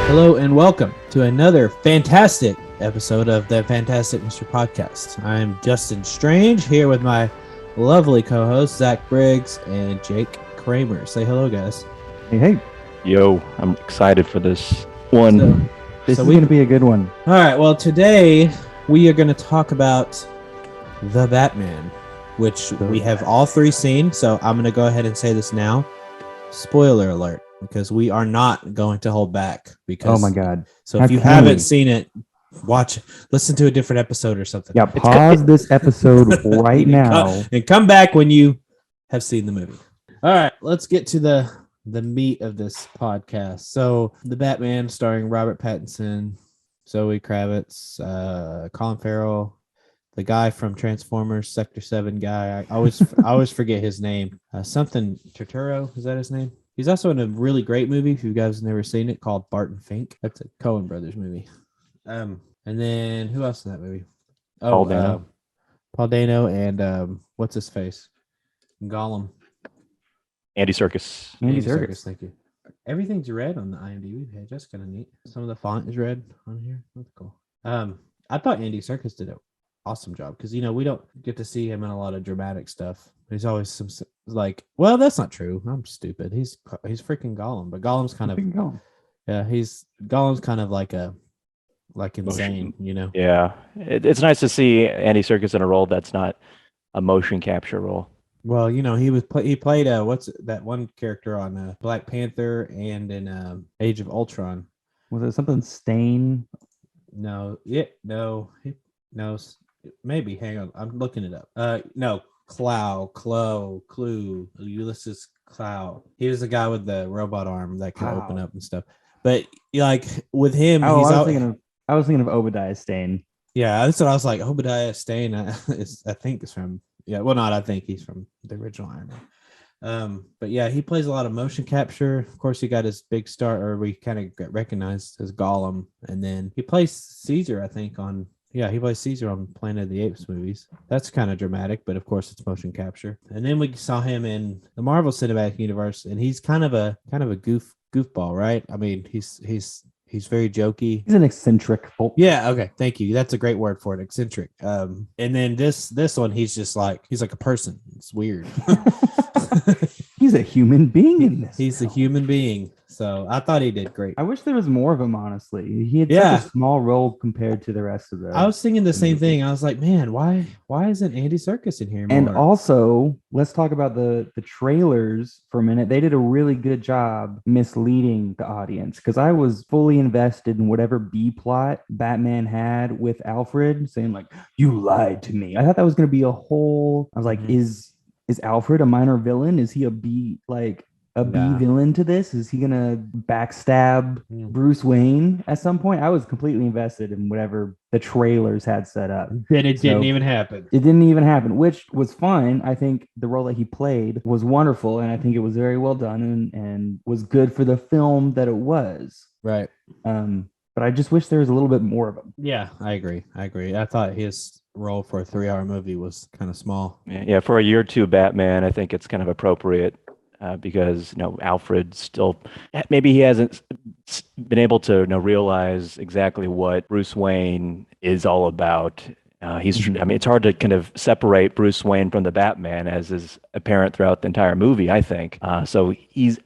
Hello and welcome to another fantastic episode of the Fantastic Mr. Podcast. I'm Justin Strange here with my lovely co-hosts Zack Briggs and Jake Kramer. Say hello, guys. Hey. Yo, I'm excited for this one. This is going to be a good one. All right. Well, today we are going to talk about The Batman, which we have all three seen. So I'm going to go ahead and say this now. Spoiler alert. Because we are not going to hold back. Because, oh my God! So if you haven't seen it, listen to a different episode or something. Yeah, pause this episode right now and come back when you have seen the movie. All right, let's get to the meat of this podcast. So, The Batman, starring Robert Pattinson, Zoe Kravitz, Colin Farrell, the guy from Transformers, Sector 7 guy. I always forget his name. Something Turturro, is that his name? He's also in a really great movie, if you guys have never seen it, called Barton Fink. That's a Coen Brothers movie. And then who else in that movie? Paul Dano. Paul Dano and what's his face? Gollum. Andy Serkis. Andy Serkis, thank you. Everything's red on the IMDb page. That's kind of neat. Some of the font is red on here. That's cool. I thought Andy Serkis did an awesome job because we don't get to see him in a lot of dramatic stuff. He's always some well, that's not true. I'm stupid. He's freaking Gollum, but Gollum's kind of Gollum's kind of like insane, Yeah, it's nice to see Andy Serkis in a role that's not a motion capture role. Well, he played what's that one character on Black Panther and in Age of Ultron. Was it something Stain? No, maybe. Hang on, I'm looking it up. No. Ulysses Clow. He was the guy with the robot arm that can open up and stuff. But with him, I was thinking of Obadiah Stane. Yeah, that's what I was like. Obadiah Stane. I think is from. Yeah, well, not. I think he's from the original Iron Man. But yeah, he plays a lot of motion capture. Of course, he got his big start, or we kind of got recognized as Gollum, and then he plays Caesar. I think on. Yeah, he plays Caesar on Planet of the Apes movies. That's kind of dramatic, but of course it's motion capture. And then we saw him in the Marvel Cinematic Universe, and he's kind of a goofball, right? I mean, he's very jokey. He's an eccentric. Yeah, okay, thank you. That's a great word for it, eccentric. And then this one, he's like a person. It's weird. He's a human being in this. He's a human being. So I thought he did great. I wish there was more of him, honestly. He had such a small role compared to the rest of them. I was thinking the same thing. I was like, man, why isn't Andy Serkis in here more? And also, let's talk about the trailers for a minute. They did a really good job misleading the audience because I was fully invested in whatever B plot Batman had with Alfred saying like, you lied to me. I thought that was going to be a whole, I was like, is Alfred a minor villain? Is he a B villain to this? Is he gonna backstab Bruce Wayne at some point? I was completely invested in whatever the trailers had set up. Then it didn't even happen. It didn't even happen, which was fine. I think the role that he played was wonderful, and I think it was very well done and was good for the film that it was. Right. But I just wish there was a little bit more of him. Yeah, I agree. I thought his role for a 3-hour movie was kind of small. Yeah, for a year 2 Batman, I think it's kind of appropriate because Alfred still maybe he hasn't been able to realize exactly what Bruce Wayne is all about. I mean, it's hard to kind of separate Bruce Wayne from the Batman, as is apparent throughout the entire movie, I think. So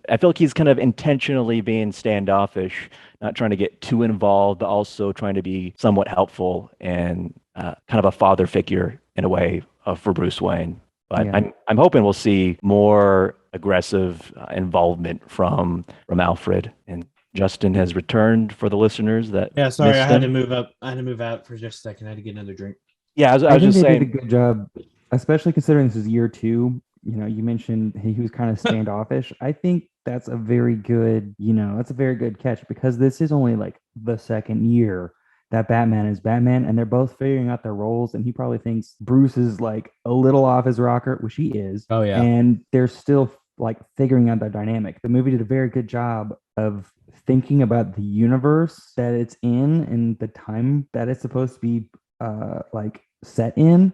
I feel like he's kind of intentionally being standoffish, not trying to get too involved, but also trying to be somewhat helpful and kind of a father figure in a way for Bruce Wayne. But yeah. I'm hoping we'll see more aggressive involvement from Alfred. And Justin has returned for the listeners that. Yeah, sorry, I had to move up. I had to move out for just a second. I had to get another drink. Yeah, I was just saying. They did a good job, especially considering this is year 2. You mentioned he was kind of standoffish. I think that's a very good, that's a very good catch because this is only like the second year that Batman is Batman, and they're both figuring out their roles. And he probably thinks Bruce is like a little off his rocker, which he is. Oh yeah, and they're still like figuring out their dynamic. The movie did a very good job of thinking about the universe that it's in and the time that it's supposed to be like set in,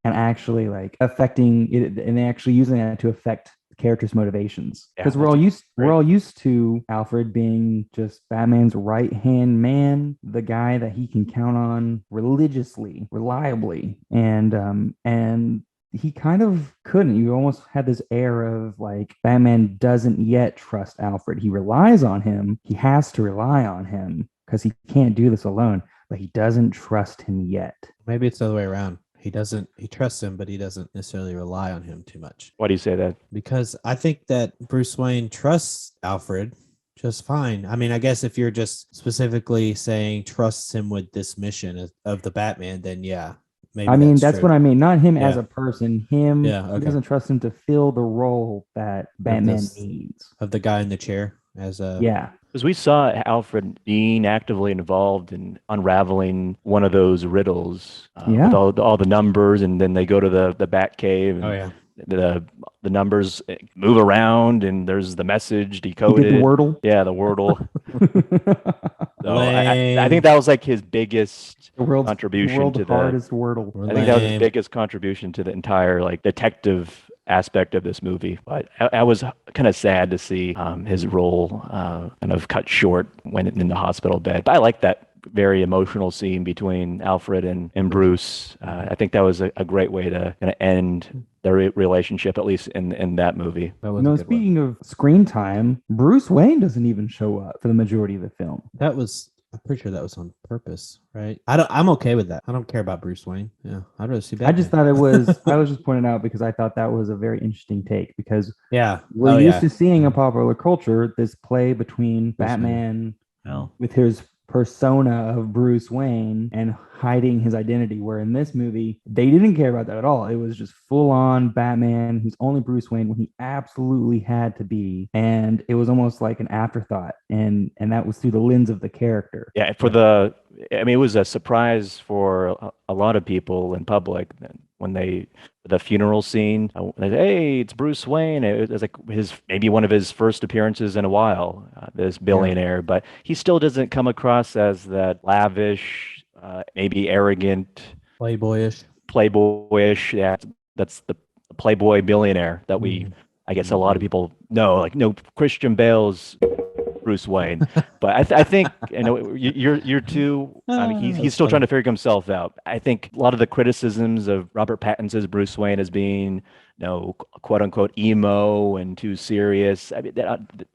and actually like affecting it, and actually using that to affect character's motivations, Yeah, because we're all used to Alfred being just Batman's right hand man, the guy that he can count on religiously, reliably, and he kind of couldn't. You almost had this air of like Batman doesn't yet trust Alfred. He relies on him. He has to rely on him because he can't do this alone, but he doesn't trust him yet. Maybe it's the other way around. He trusts him, but he doesn't necessarily rely on him too much. Why do you say that? Because I think that Bruce Wayne trusts Alfred just fine. I mean, I guess if you're just specifically saying trusts him with this mission of the Batman, then yeah, maybe I mean, that's true. what I mean. Not him as Yeah. a person. Him, Yeah, he okay. doesn't trust him to fill the role that Batman this- needs. Of the guy in the chair as a Yeah. Because we saw Alfred being actively involved in unraveling one of those riddles Yeah. with all the numbers, and then they go to the Bat Cave, and Oh yeah. the numbers move around, and there's the message He decoded. did the Wordle. Yeah, the Wordle. So I Lame. think that was like his biggest The world's contribution to the. hardest Wordle. I think that was his Lame. biggest contribution to the entire like detective aspect of this movie. But I was kind of sad to see his role kind of cut short when in the hospital bed. But I like that very emotional scene between Alfred and Bruce. I think that was a great way to kind of end their relationship, at least in that movie. That You was a know, good one. speaking of screen time, Bruce Wayne doesn't even show up for the majority of the film. I'm pretty sure that was on purpose, right? I'm okay with that. I don't care about Bruce Wayne. Yeah, I'd rather see Batman. I just thought it was, I was just pointing out because I thought that was a very interesting take because yeah, we're used to seeing in popular culture this play between Bruce Wayne. Batman Well, with his persona of Bruce Wayne and hiding his identity, where in this movie they didn't care about that at all. It was just full on Batman who's only Bruce Wayne when he absolutely had to be, and it was almost like an afterthought, and that was through the lens of the character. yeah, I mean, it was a surprise for a lot of people in public when the funeral scene. They say, hey, it's Bruce Wayne. It was like maybe one of his first appearances in a while. This billionaire, but he still doesn't come across as that lavish, maybe arrogant, Playboyish. Yeah, that's the playboy billionaire that I guess a lot of people know. Like, no, Christian Bale's Bruce Wayne, but I think you're too. I mean, he's still trying to figure himself out. I think a lot of the criticisms of Robert Pattinson's Bruce Wayne as being, quote unquote emo and too serious. I mean,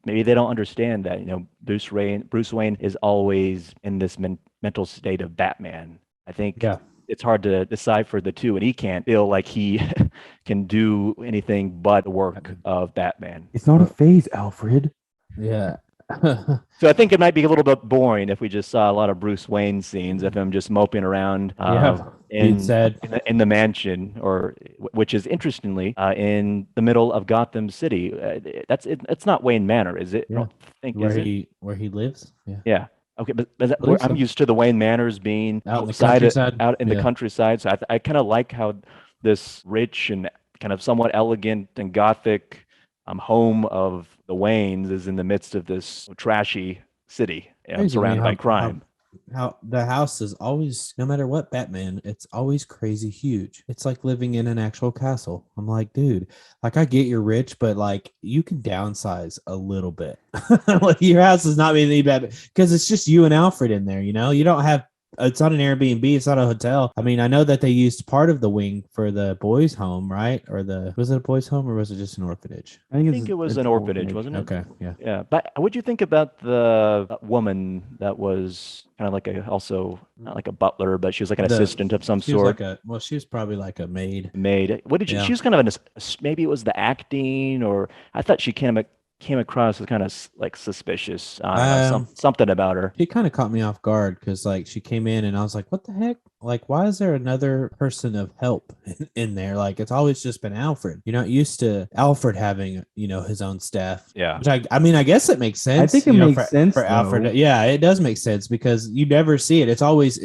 maybe they don't understand that Bruce Wayne is always in this mental state of Batman. I think it's hard to decipher the two, and he can't feel like he can do anything but the work of Batman. It's not a phase, Alfred. Yeah. So I think it might be a little bit boring if we just saw a lot of Bruce Wayne scenes of him just moping around in the mansion, which is interestingly in the middle of Gotham City. It's not Wayne Manor, is it? Yeah. I don't think Where he lives. Yeah. Yeah. Okay, but I'm used to the Wayne Manors being Out in the outside countryside. out in the Yeah. countryside. So I kind of like how this rich and kind of somewhat elegant and gothic home of the Waynes is in the midst of this trashy city, Crazy, surrounded man, by crime. How the house is always, no matter what Batman, it's always crazy huge. It's like living in an actual castle. I'm like, dude, like I get you're rich, but like you can downsize a little bit. Like, your house is not really bad because it's just you and Alfred in there. You don't have. It's not an Airbnb. It's not a hotel. I mean, I know that they used part of the wing for the boys' home, right? Was it a boys' home or was it just an orphanage? I think it was an orphanage, wasn't it? Okay, yeah. Yeah, but what'd you think about the woman that was kind of like also not like a butler, but she was like an assistant of some sort? She was probably like a maid. What did she was kind of maybe it was the acting, or I thought she came across as kind of like suspicious. Something about her. She kind of caught me off guard because like she came in and I was like, what the heck? Like, why is there another person of help in there? Like, it's always just been Alfred. You're not used to Alfred having, his own staff. Yeah. Which I mean, I guess it makes sense. I think it makes sense for Alfred. Yeah, it does make sense because you never see it. It's always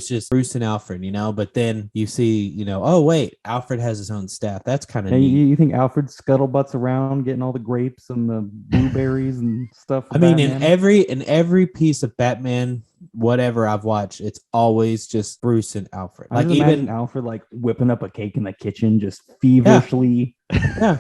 just Bruce and Alfred, but then you see, oh wait, Alfred has his own staff. That's kind of neat. You think Alfred scuttlebutts around getting all the grapes and the blueberries and stuff? I mean, in every piece of Batman whatever I've watched, it's always just Bruce and Alfred. I Like just imagine even Alfred like whipping up a cake in the kitchen, just feverishly. yeah.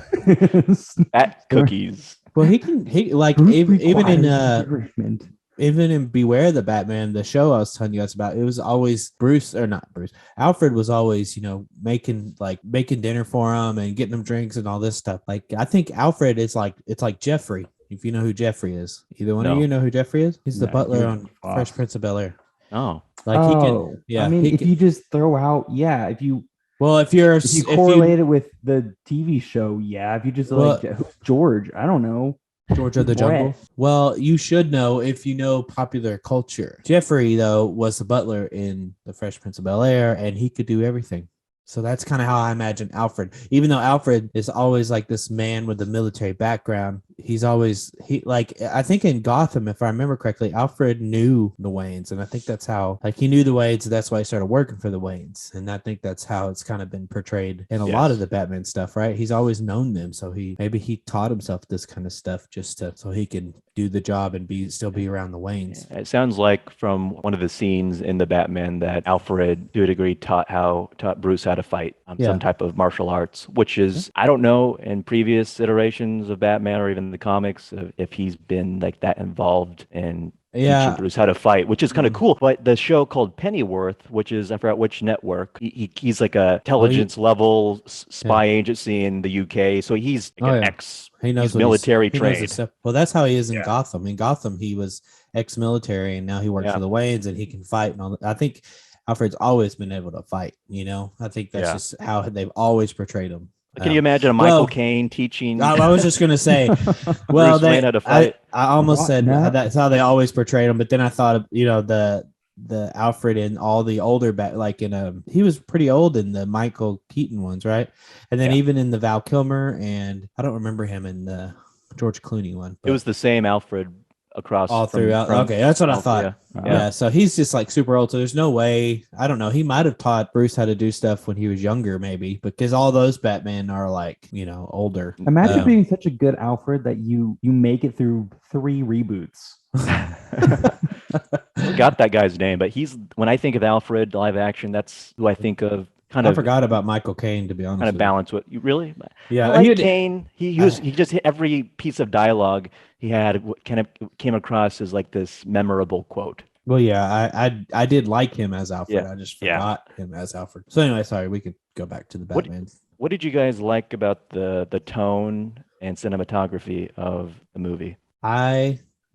At cookies. Well, he like Bruce even in requires nourishment. even in Beware the Batman, the show I was telling you guys about, it was always Bruce or not Bruce. Alfred was always, making dinner for him and getting them drinks and all this stuff. Like I think Alfred is like it's like Jeffrey. If you know who Jeffrey is, either one of No. you know who Jeffrey is. He's the No, butler you're on boss. Fresh Prince of Bel-Air. Oh, Like he can, I mean, if you just throw out, if you well, if you correlate it with the TV show, if you just Well- who's George, I don't know. George of the Jungle. Brett. Well, you should know if you know popular culture. Jeffrey, though, was the butler in the Fresh Prince of Bel-Air, and he could do everything. So that's kind of how I imagine Alfred. Even though Alfred is always like this man with a military background, I think in Gotham, if I remember correctly, Alfred knew the Waynes, and I think that's how he knew the Waynes, and that's why he started working for the Waynes. And I think that's how it's kind of been portrayed in a lot of the Batman stuff, right? He's always known them, so he taught himself this kind of stuff just so he can do the job and still be around the Waynes. it sounds like from one of the scenes in the Batman that Alfred, to a degree, taught Bruce how to fight some type of martial arts, which is, I don't know, in previous iterations of Batman or even the comics, if he's been like that involved in teaching Bruce how to fight, which is kind of cool. But the show called Pennyworth, which is, I forgot which network, he's like a intelligence level spy agency in the UK. So he's like he knows military trained. Well, that's how he is in Gotham. In Gotham, he was ex-military, and now he works for the Waynes, and he can fight and all that. I think Alfred's always been able to fight. I think that's just how they've always portrayed him. Can you imagine a Michael Caine teaching? I was just gonna say, well, Bruce Wayne how to fight? I almost said that's how they always portrayed him, but then I thought of the Alfred in all the older he was pretty old in the Michael Keaton ones, right? And then even in the Val Kilmer, and I don't remember him in the George Clooney one. It was the same Alfred across all throughout. Okay, that's what I thought. Yeah, so he's just like super old. So there's no way. I don't know. He might have taught Bruce how to do stuff when he was younger, maybe, because all those Batman are like older. Imagine being such a good Alfred that you make it through 3 reboots. Got that guy's name, but when I think of Alfred live action, that's who I think of. I forgot about Michael Caine, to be honest. Kind of balance with you, really. Yeah, I like Caine. He just hit every piece of dialogue he had kind of came across as like this memorable quote. Well, yeah, I did like him as Alfred. I just forgot him as Alfred. So anyway, sorry, we could go back to the Batman. What did you guys like about the tone and cinematography of the movie?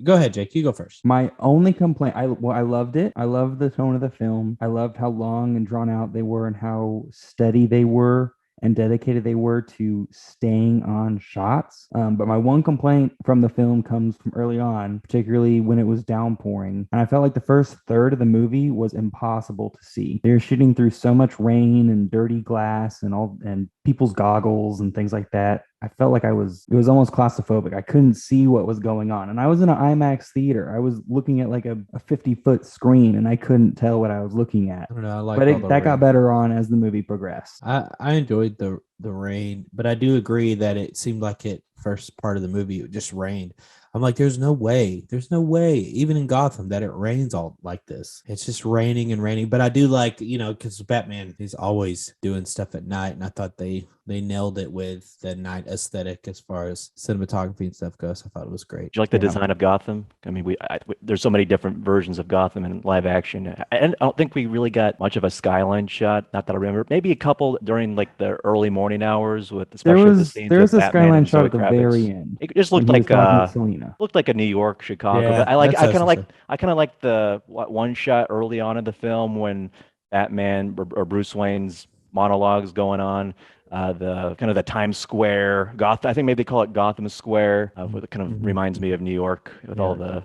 Go ahead, Jake. You go first. My only complaint, I loved it. I loved the tone of the film. I loved how long and drawn out they were and how steady they were and dedicated they were to staying on shots. But my one complaint from the film comes from early on, particularly when it was downpouring. And I felt like the first third of the movie was impossible to see. They were shooting through so much rain and dirty glass and people's goggles and things like that. I felt like it was almost claustrophobic. I couldn't see what was going on. And I was in an IMAX theater. I was looking at like a 50-foot screen and I couldn't tell what I was looking at. I don't know. But that got better on as the movie progressed. I enjoyed the rain, but I do agree that it seemed like first part of the movie, it just rained. I'm like, there's no way, even in Gotham, that it rains all like this. It's just raining and raining. But I do like, because Batman, he's always doing stuff at night, and I thought they nailed it with the night aesthetic as far as cinematography and stuff goes. I thought it was great. Did you like the design of Gotham? I mean, there's so many different versions of Gotham in live action. And I don't think we really got much of a skyline shot. Not that I remember. Maybe a couple during like the early morning hours with especially the scenes. There was a skyline shot at the Kravitz. very end. It just looked like a New York, Chicago. Yeah, but I kind of like the one shot early on in the film when Batman or Bruce Wayne's monologues going on. The kind of the Times Square, Gotham. I think maybe they call it Gotham Square. It kind of reminds me of New York with all the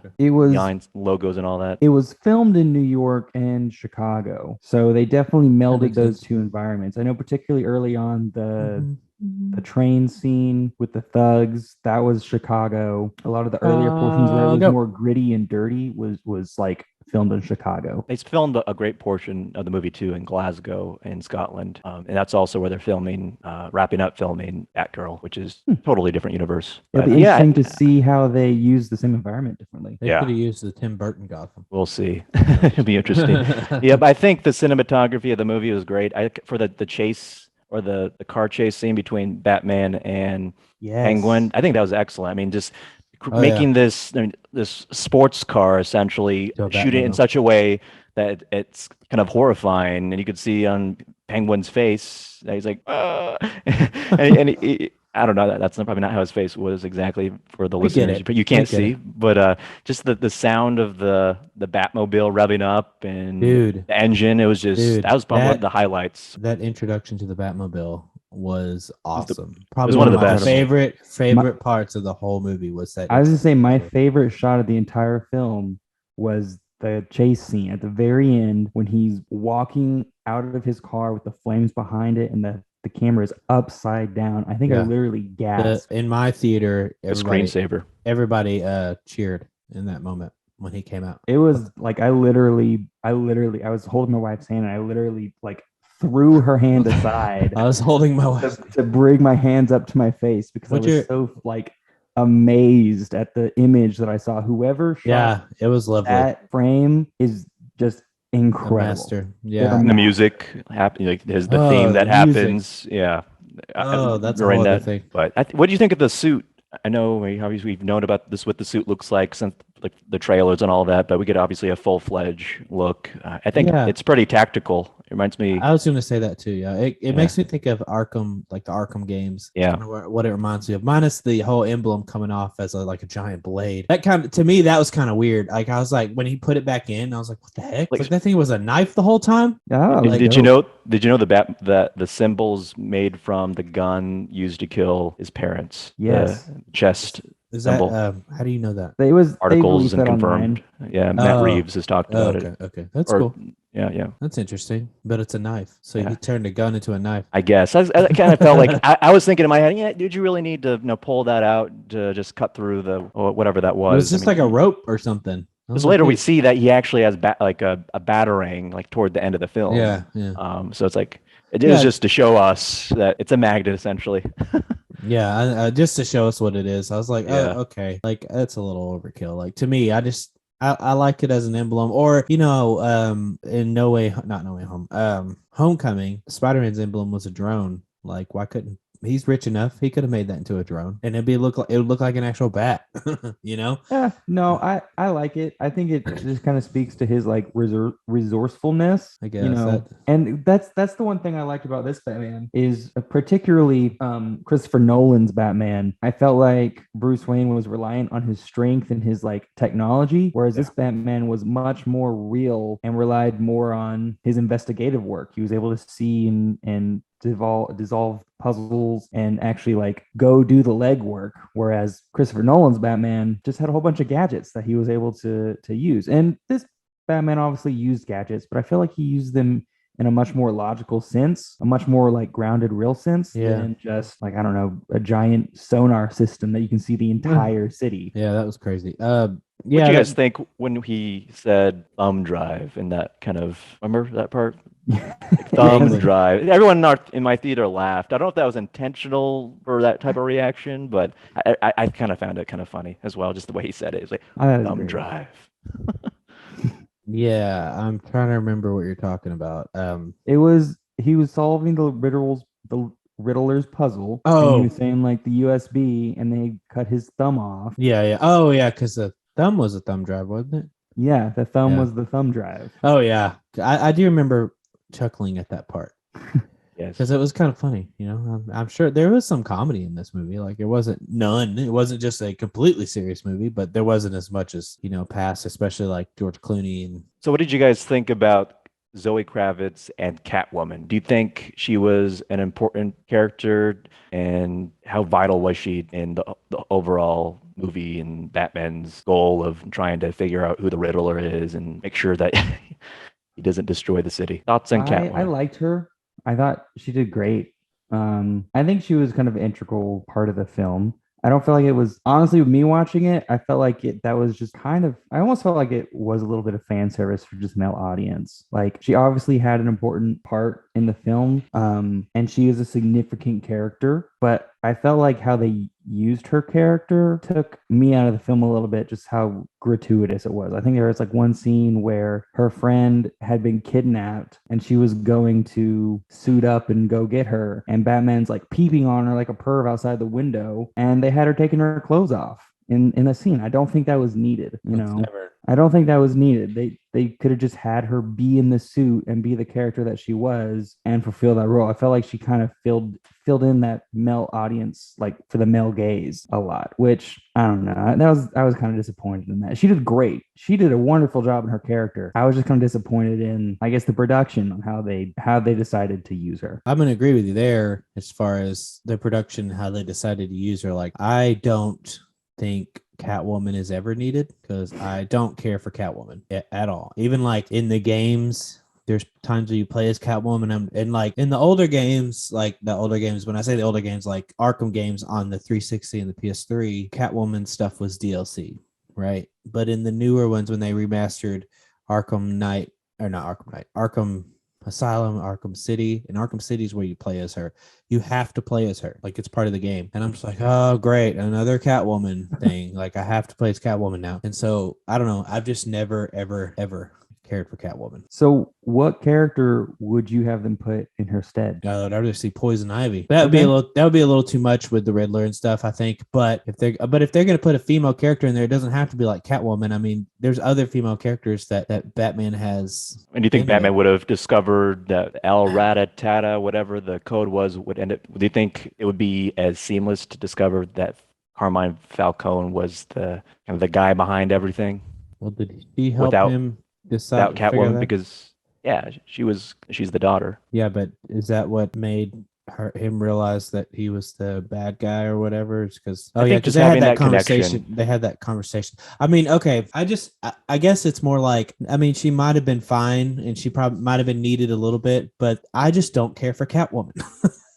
logos and all that. It was filmed in New York and Chicago, so they definitely melded those two environments. I know particularly early on the train scene with the thugs, that was Chicago. A lot of the earlier portions where it was more gritty and dirty was like filmed in Chicago. They filmed a great portion of the movie too in Glasgow in Scotland, and that's also where they're filming, wrapping up filming Batgirl, which is totally different universe. It'll But be yeah, interesting to see how they use the same environment differently. They Yeah. could have used the Tim Burton Gotham. we'll see. It'll be interesting. Yeah, but I think the cinematography of the movie was great. For the chase or the car chase scene between Batman and Yes. Penguin, I think that was excellent. I mean, just Oh, making this sports car essentially, To a shoot it in Batmobile. such a way that it's kind of horrifying, and you could see on Penguin's face that he's like, "Ah." I don't know, that's probably not how his face was exactly for the We get listeners, it. but you We can't get see. it. But just the sound of the Batmobile revving up and Dude. the engine, it was just Dude, that was probably that- the highlights. That introduction to the Batmobile was awesome. It Probably was one one of of the my best. favorite parts of the whole movie was that. I was gonna say my introduction. favorite shot of the entire film was the chase scene at the very end when he's walking out of his car with the flames behind it and the camera is upside down. I think I Yeah. literally gasped. In my theater, A screensaver. everybody cheered in that moment when he came out. It was like I was holding my wife's hand and I literally like threw her hand aside I was holding my wife. to bring my hands up to my face because What's I was your- so like amazed at the image that I saw. Whoever shot Yeah, it was lovely. that frame is just A incredible. master. Yeah. They're The music happen like there's the Oh, theme that the music. happens. Yeah. Oh, that's a during whole other that. thing. But what do you think of the suit? I know obviously we've known about this, what the suit looks like since like the trailers and all that, but we get obviously a full-fledged look. I think Yeah. it's pretty tactical. It reminds me. I was going to say that too. Yeah, it Yeah. makes me think of Arkham, like the Arkham games. Yeah. Kind of what it reminds me of, minus the whole emblem coming off as like a giant blade. That kind of, to me, that was kind of weird. Like I was like, when he put it back in, I was like, what the heck? Like- Like that thing was a knife the whole time. Yeah, Did, like, did you know? Did you know the symbols made from the gun used to kill his parents? Yes. The chest Is symbol. that how do you know that? They Articles released and that confirmed. online. Yeah, Matt Oh. Reeves has talked Oh, about okay, it. okay, that's Or- cool. Yeah. That's interesting, but it's a knife, so Yeah. he turned a gun into a knife. I guess I kind of felt like I was thinking in my head, yeah, did you really need to pull that out to just cut through or whatever that was? It was just I mean, like a rope or something. I was Because like, later we dude. see that he actually has like a batarang like toward the end of the film. Yeah. So it's like it Yeah. is just to show us that it's a magnet essentially. Yeah, just to show us what it is. I was like, Yeah. oh, okay. Like that's a little overkill. Like to me, I like it as an emblem. Or, in No Way Home, Homecoming, Spider-Man's emblem was a drone. Like, why couldn't he's rich enough, he could have made that into a drone and it would look like an actual bat, you know? No, I like it. I think it just kind of speaks to his like resourcefulness. I guess and that's the one thing I liked about this Batman is particularly Christopher Nolan's Batman. I felt like Bruce Wayne was reliant on his strength and his like technology, whereas this Batman was much more real and relied more on his investigative work. He was able to see and dissolve puzzles and actually like go do the legwork, whereas Christopher Nolan's Batman just had a whole bunch of gadgets that he was able to use. And this Batman obviously used gadgets, but I feel like he used them in a much more logical sense, a much more like grounded real sense than just like, I don't know, a giant sonar system that you can see the entire city. Yeah, that was crazy. What do you guys think when he said thumb drive and that kind of, remember that part? Like thumb drive. Everyone in my theater laughed. I don't know if that was intentional for that type of reaction, but I kind of found it kind of funny as well, just the way he said it. It's like thumb drive. Yeah, I'm trying to remember what you're talking about. He was solving the Riddler's puzzle. Oh. And he was saying like the USB, and they cut his thumb off. Yeah. Oh, yeah, because the thumb was a thumb drive, wasn't it? Yeah, the thumb Yeah. was the thumb drive. Oh, yeah. I do remember chuckling at that part. Yes. Because it was kind of funny, I'm sure there was some comedy in this movie. Like it wasn't none. It wasn't just a completely serious movie, but there wasn't as much as, past, especially like George Clooney. And So what did you guys think about Zoe Kravitz and Catwoman? Do you think she was an important character, and how vital was she in the overall movie and Batman's goal of trying to figure out who the Riddler is and make sure that he doesn't destroy the city? Thoughts on Catwoman? I liked her. I thought she did great. I think she was kind of an integral part of the film. I don't feel like it was, honestly, with me watching it, I felt like that was just kind of, I almost felt like it was a little bit of fan service for just male audience. Like she obviously had an important part in the film, and she is a significant character, but I felt like how they used her character took me out of the film a little bit, just how gratuitous it was. I think there was like one scene where her friend had been kidnapped and she was going to suit up and go get her, and Batman's like peeping on her like a perv outside the window, and they had her taking her clothes off in a scene. I don't think that was needed, you know. I don't think that was needed. They could have just had her be in the suit and be the character that she was and fulfill that role. I felt like she kind of filled in that male audience, like for the male gaze a lot, which I don't know. I was kind of disappointed in that. She did great. She did a wonderful job in her character. I was just kind of disappointed in, I guess, the production on how they decided to use her. I'm gonna agree with you there as far as the production, how they decided to use her. Like I don't think Catwoman is ever needed because I don't care for Catwoman at all. Even like in the games, there's times where you play as Catwoman, and like in the older games, like the older games, when I say the older games, like Arkham games on the 360 and the PS3, Catwoman stuff was DLC, right? But in the newer ones, when they remastered Arkham Knight, or not Arkham Knight, Arkham Asylum, Arkham City, and Arkham City is where you play as her. You have to play as her, like it's part of the game. And I'm just like, oh great, another Catwoman thing. Like I have to play as Catwoman now. And so I don't know. I've just never, ever cared for Catwoman. So what character would you have them put in her stead? I'd rather see Poison Ivy. That would be a little too much with the Riddler and stuff, I think. But if they're gonna put a female character in there, it doesn't have to be like Catwoman. I mean, there's other female characters that Batman has. And do you think Batman would have discovered that El Ratatata, whatever the code was, would end up? Do you think it would be as seamless to discover that Carmine Falcone was the kind of the guy behind everything? Well, did he help him decide without Catwoman? Because she's the daughter. Yeah, but is that what made him realize that he was the bad guy or whatever? It's because because they had that conversation. Connection. They had that conversation. I mean, okay, I guess it's more like, I mean, she might have been fine and she probably might have been needed a little bit, but I just don't care for Catwoman.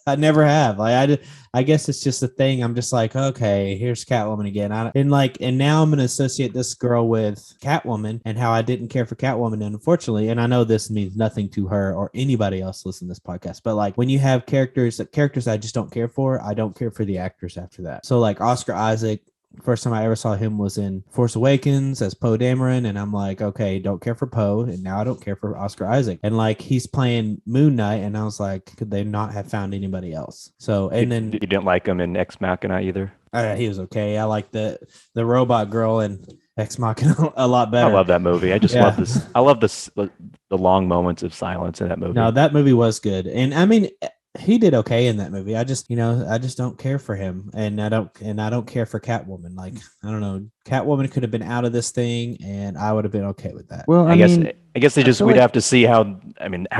I never have. Like I guess it's just a thing. I'm just like, okay, here's Catwoman again. And now I'm gonna associate this girl with Catwoman and how I didn't care for Catwoman. And unfortunately, and I know this means nothing to her or anybody else listening to this podcast, but like when you have characters I just don't care for, I don't care for the actors after that. So like Oscar Isaac, first time I ever saw him was in Force Awakens as Poe Dameron, and I'm like, okay, don't care for Poe, and now I don't care for Oscar Isaac. And like he's playing Moon Knight, and I was like, could they not have found anybody else? So and then you didn't like him in Ex Machina either. He was okay. I like the robot girl and Ex Machina a lot better. I love that movie. I just love this. I love this the long moments of silence in that movie. No, that movie was good, and I mean, he did okay in that movie. I just don't care for him, and I don't care for Catwoman. Like, I don't know, Catwoman could have been out of this thing, and I would have been okay with that. Well, I guess we'd have to see how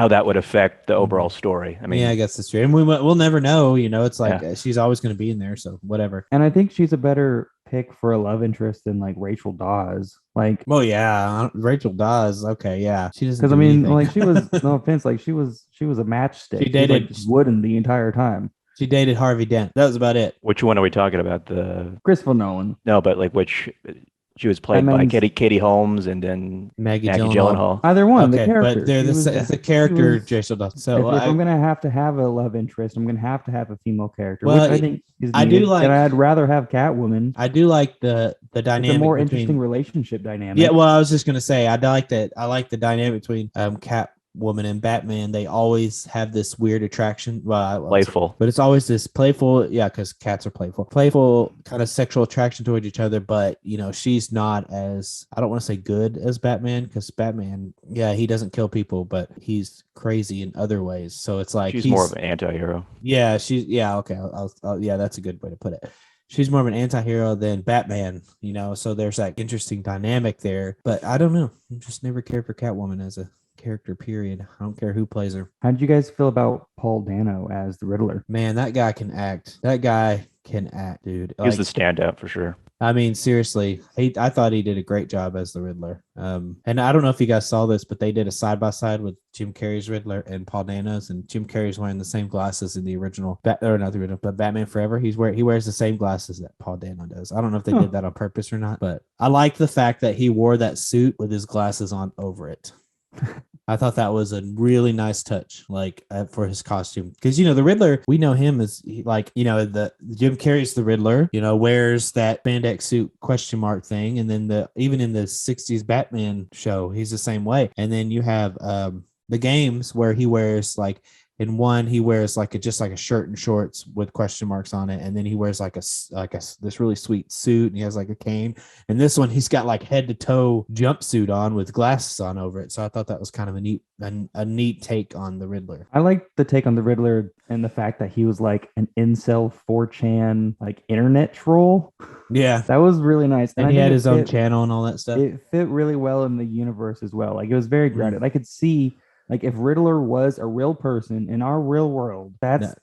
that would affect the overall story. I mean, yeah, I guess that's true, and we'll never know. You know, it's like she's always going to be in there, so whatever. And I think she's a better pick for a love interest than like Rachel Dawes. Like, well, yeah, Rachel Dawes. Okay, yeah, she doesn't. Because I mean, like she was no offense, like she was a matchstick. She dated like, wooden the entire time. She dated Harvey Dent. That was about it. Which one are we talking about? The Christopher Nolan. No, but like which. She was played by Katie Holmes and then Maggie Gyllenhaal. Either one, okay, the character. But they're the character, Jason Dawson. So if I'm gonna have a love interest, I'm gonna have to have a female character. Well, which I think is I do like. And I'd rather have Catwoman. I do like the dynamic. It's a more interesting relationship dynamic. Yeah, well, I was just gonna say I like that. I like the dynamic between Catwoman and Batman. They always have this weird attraction. Playful. But it's always this playful, because cats are playful kind of sexual attraction towards each other. But, she's not as, I don't want to say good as Batman, because Batman, he doesn't kill people, but he's crazy in other ways. So it's like he's more of an anti-hero. Yeah, okay. That's a good way to put it. She's more of an anti-hero than Batman, so there's that interesting dynamic there. But I don't know. I just never cared for Catwoman as a character, period. I don't care who plays her. How did you guys feel about Paul Dano as the Riddler? Man, that guy can act. Dude. He's the standout for sure. I mean, seriously, I thought he did a great job as the Riddler. And I don't know if you guys saw this, but they did a side by side with Jim Carrey's Riddler and Paul Dano's, and Jim Carrey's wearing the same glasses in the original, or not the original, but Batman Forever. He wears the same glasses that Paul Dano does. I don't know if they did that on purpose or not, but I like the fact that he wore that suit with his glasses on over it. I thought that was a really nice touch, like for his costume, because the Riddler, we know him as the Jim Carrey's the Riddler, wears that spandex suit question mark thing, and then even in the '60s Batman show, he's the same way. And then you have the games where he wears like. In one, he wears just like a shirt and shorts with question marks on it, and then he wears like this really sweet suit, and he has like a cane. And this one, he's got like head to toe jumpsuit on with glasses on over it. So I thought that was kind of a neat take on the Riddler. I like the take on the Riddler and the fact that he was like an incel 4chan like internet troll. Yeah, that was really nice, and he had his own channel and all that stuff. It fit really well in the universe as well. Like it was very grounded. I could see. Like if Riddler was a real person in our real world, that's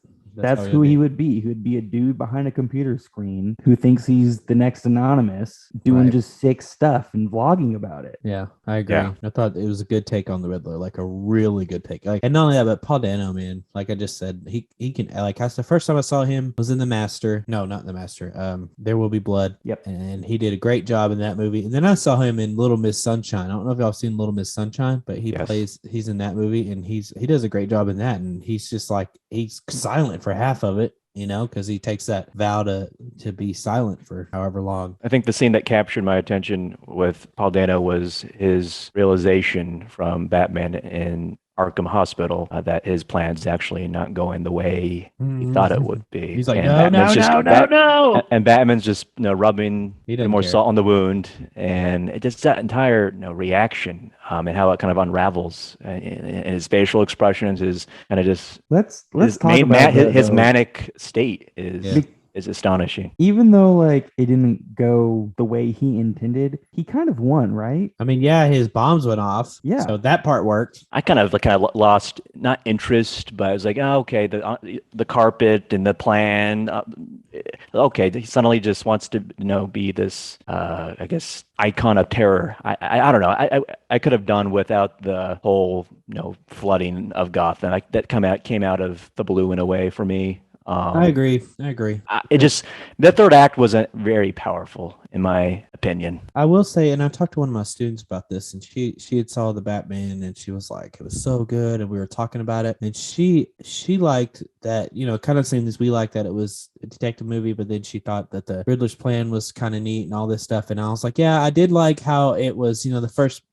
who he would be. He would be a dude behind a computer screen who thinks he's the next Anonymous doing just sick stuff and vlogging about it. Yeah, I agree. Yeah. I thought it was a good take on the Riddler, like a really good take. Like, and not only that, but Paul Dano, man, like I just said, he can like. The first time I saw him was in The Master. No, not The Master. There Will Be Blood. Yep. And he did a great job in that movie. And then I saw him in Little Miss Sunshine. I don't know if y'all seen Little Miss Sunshine, but he's in that movie, and he does a great job in that. And he's just like he's silent for half of it, because he takes that vow to be silent for however long. I think the scene that captured my attention with Paul Dano was his realization from Batman in Arkham Hospital that his plan's actually not going the way he thought it would be. He's like, no. And Batman's just rubbing more care. salt on the wound, and it just that entire reaction and how it kind of unravels in his facial expressions, his kind of just let's talk about his manic state is astonishing. Even though like it didn't go the way he intended, he kind of won, right? I mean, yeah, his bombs went off. Yeah, so that part worked. I kind of lost not interest, but I was like, oh, okay, the carpet and the plan. Okay, he suddenly just wants to be this, I guess, icon of terror. I don't know. I could have done without the whole flooding of Gotham. That came out of the blue in a way for me. I agree. The third act wasn't very powerful in my opinion. I will say, and I talked to one of my students about this, and she had saw the Batman, and she was like, it was so good, and we were talking about it, and she liked that, kind of same as we like that it was a detective movie, but then she thought that the Riddler's plan was kind of neat and all this stuff, and I was like, yeah, I did like how it was,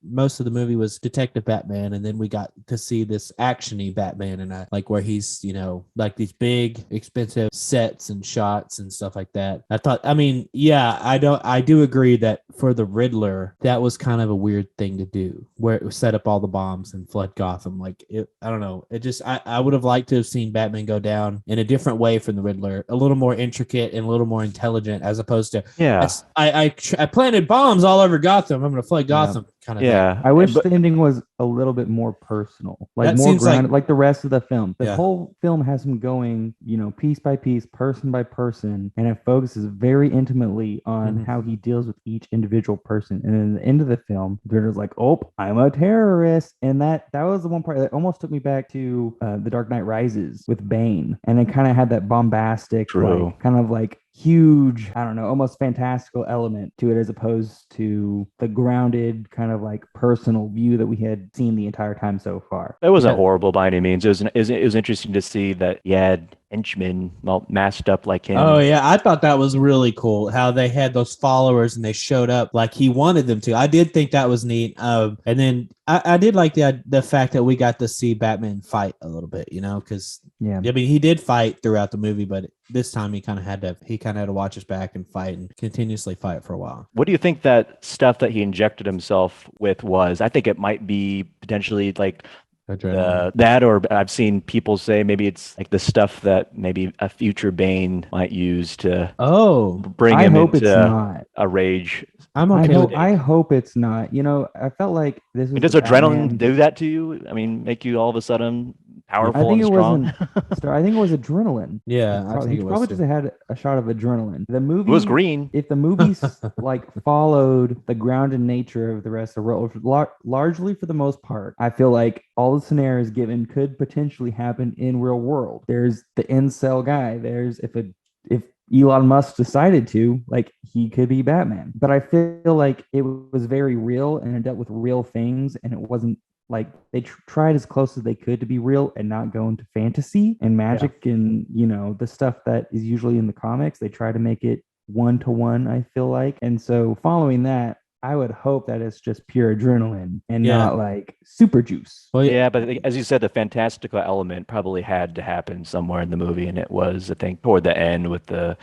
most of the movie was Detective Batman, and then we got to see this action-y Batman, and I like where he's, like these big, expensive sets and shots and stuff like that. I do agree that for the Riddler, that was kind of a weird thing to do, where it was set up all the bombs and flood Gotham. Like, I don't know. It just, I would have liked to have seen Batman go down in a different way from the Riddler, a little more intricate and a little more intelligent, as opposed to, I planted bombs all over Gotham, I'm going to flood Gotham. Kind of thing. I wish the ending was a little bit more personal, like more grounded, like the rest of the film. The whole film has him going, piece by piece, person by person, and it focuses very intimately on how he deals with each individual person. And then at the end of the film, they're just like, "Oh, I'm a terrorist," and that was the one part that almost took me back to The Dark Knight Rises with Bane, and it kind of had that bombastic, kind of like huge, I don't know, almost fantastical element to it, as opposed to the grounded kind of like personal view that we had seen the entire time so far. It wasn't horrible by any means. It was interesting to see that he had henchmen masked up like him. Oh yeah, I thought that was really cool how they had those followers and they showed up like he wanted them to. I did think that was neat. And then I did like the fact that we got to see Batman fight a little bit, because I mean he did fight throughout the movie, but this time he kind of had to watch his back and fight and continuously fight for a while. What do you think that stuff that he injected himself with was? I think it might be potentially like that, or I've seen people say maybe it's like the stuff that maybe a future Bane might use to bring him into a rage. I'm okay with it. I hope it's not. I felt like this was. Does adrenaline do that to you? I mean, make you all of a sudden powerful think and it strong. wasn't. I think it was adrenaline. Yeah, I think He it was probably too. just had a shot of adrenaline. The It movie was green. if the movies like followed the grounded nature of the rest of the world, largely for the most part, I feel like all the scenarios given could potentially happen in real world. There's the incel guy. There's if Elon Musk decided to, like, he could be Batman. But I feel like it was very real and it dealt with real things, and it wasn't like they tried as close as they could to be real and not go into fantasy and magic and the stuff that is usually in the comics. They try to make it one to one, I feel like. And so following that, I would hope that it's just pure adrenaline and Yeah. not like super juice. Well, Yeah, but as you said, the fantastical element probably had to happen somewhere in the movie, and it was, I think, toward the end with the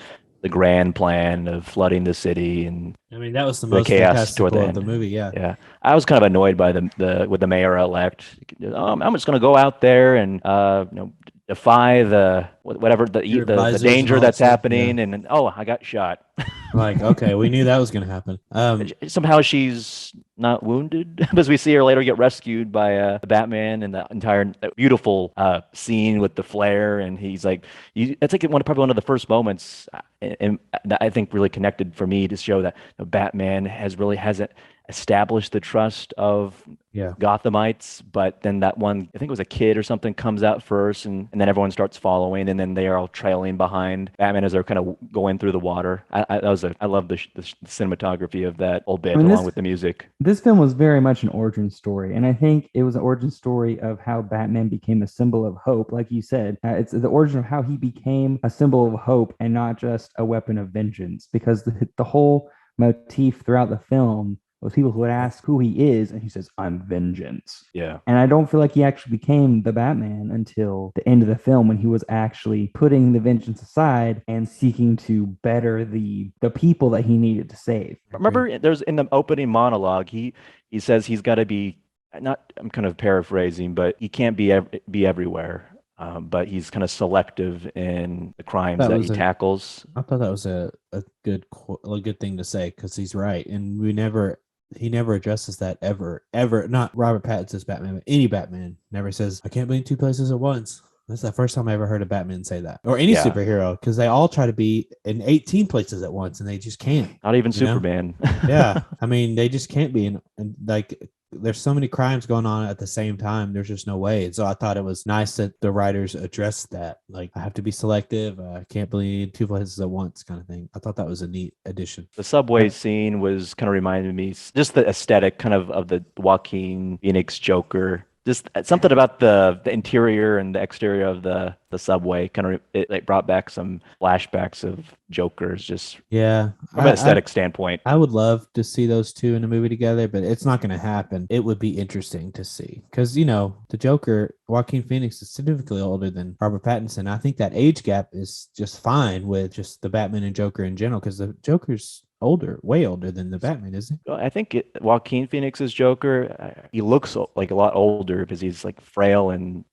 grand plan of flooding the city and I mean, that was the the most chaos toward the fantastical of the end. movie. Yeah. Yeah, I was kind of annoyed by the with the mayor elect. I'm just going to go out there and defy the whatever Your the advisors and danger all that that's stuff. Yeah. happening, and oh, I got shot. Like, okay, we knew that was going to happen. Somehow she's not wounded because we see her later get rescued by Batman and the entire that beautiful scene with the flare, and he's like, it's like probably one of the first moments, and that I think really connected for me to show that Batman hasn't established the trust of Yeah. Gothamites, but then that one, I think it was a kid or something, comes out first, and then everyone starts following, and then they are all trailing behind Batman as they're kind of going through the water. I love the cinematography of that old bit, I mean, along with the music. This film was very much an origin story, and I think it was an origin story of how Batman became a symbol of hope. Like you said, it's the origin of how he became a symbol of hope and not just a weapon of vengeance. Because the whole motif throughout the film was people who would ask who he is, and he says, "I'm vengeance." Yeah. And I don't feel like he actually became the Batman until the end of the film, when he was actually putting the vengeance aside and seeking to better the people that he needed to save. Remember, there's in the opening monologue, he says he's got to be not. I'm kind of paraphrasing, but he can't be everywhere. But he's kind of selective in the crimes that he tackles. I thought that was a good thing to say, because he's right, and he never addresses that ever. Not Robert Pattinson's Batman, but any Batman never says, "I can't be in two places at once." That's the first time I ever heard a Batman say that, or any superhero, because they all try to be in 18 places at once, and they just can't. Not even Superman. Yeah, I mean, they just can't be in, and like, there's so many crimes going on at the same time. There's just no way. And so I thought it was nice that the writers addressed that. Like, I have to be selective. I can't be in two places at once, kind of thing. I thought that was a neat addition. The subway scene was kind of reminded me just the aesthetic kind of the Joaquin Phoenix Joker. Just something about the interior and the exterior of the subway kind of it brought back some flashbacks of Jokers, just from an aesthetic standpoint. I would love to see those two in a movie together, but it's not going to happen. It would be interesting to see, because the Joker, Joaquin Phoenix, is significantly older than Robert Pattinson. I think that age gap is just fine with just the Batman and Joker in general, because the Joker's way older than the Batman, isn't he? I think Joaquin Phoenix's Joker, he looks like a lot older because he's like frail and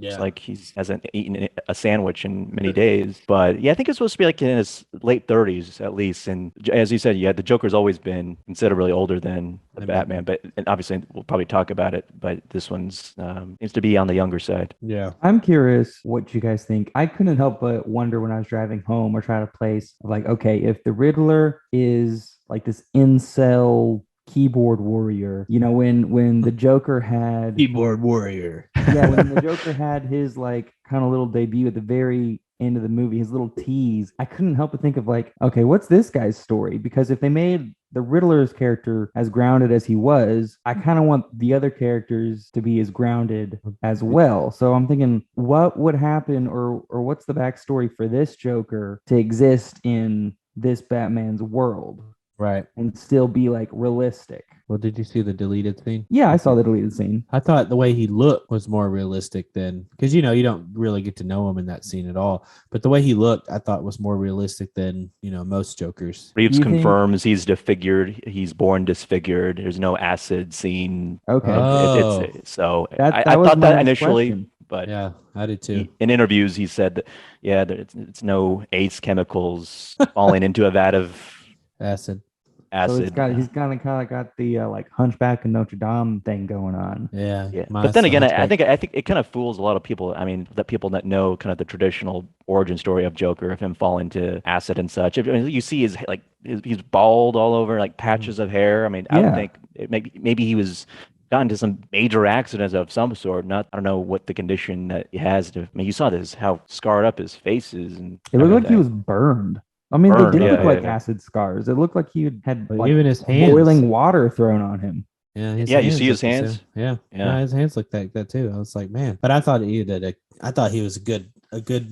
it's like he hasn't eaten a sandwich in many days. But yeah, I think it's supposed to be like in his late 30s at least. And as you said, the Joker's always been considerably older than the Batman. But and obviously, we'll probably talk about it. But this one's seems to be on the younger side. Yeah. I'm curious what you guys think. I couldn't help but wonder when I was driving home or trying to place, like, okay, if the Riddler is like this incel keyboard warrior, when the Joker had Keyboard warrior. when the Joker had his like kind of little debut at the very end of the movie, his little tease, I couldn't help but think of like, okay, what's this guy's story? Because if they made the Riddler's character as grounded as he was, I kind of want the other characters to be as grounded as well. So I'm thinking, what would happen, or what's the backstory for this Joker to exist in this Batman's world? Right. And still be like realistic. Well, did you see the deleted scene? Yeah, I saw the deleted scene. I thought the way he looked was more realistic than, because you don't really get to know him in that scene at all. But the way he looked, I thought was more realistic than most Jokers. Reeves confirms he's disfigured. He's born disfigured. There's no acid scene. Okay. So I thought that initially. Question. But yeah, I did too. In interviews, he said that it's no ACE chemicals falling into a vat of acid. acid. He's kind of got the like Hunchback of Notre Dame thing going on. Yeah. Yeah, My but then again, I Hunchback. think it kind of fools a lot of people. I mean, that people that know kind of the traditional origin story of Joker, of him falling to acid and such. I mean, you see his like he's bald all over, like Mhm. patches of hair. I mean, I would Yeah. think maybe he was got into some major accidents of some sort. Not I don't know what the condition that he has. I mean, you saw this how scarred up his face is and It looked like he was everything. burned. I mean, they Burned, did look yeah, like yeah, acid scars. It looked like he had But like even his hands. boiling water thrown on him. Yeah, yeah. his Yeah, you see hands his look the same. hands. Yeah, Yeah. no, his hands look that too. I was like, man, but I thought he did I thought he was a good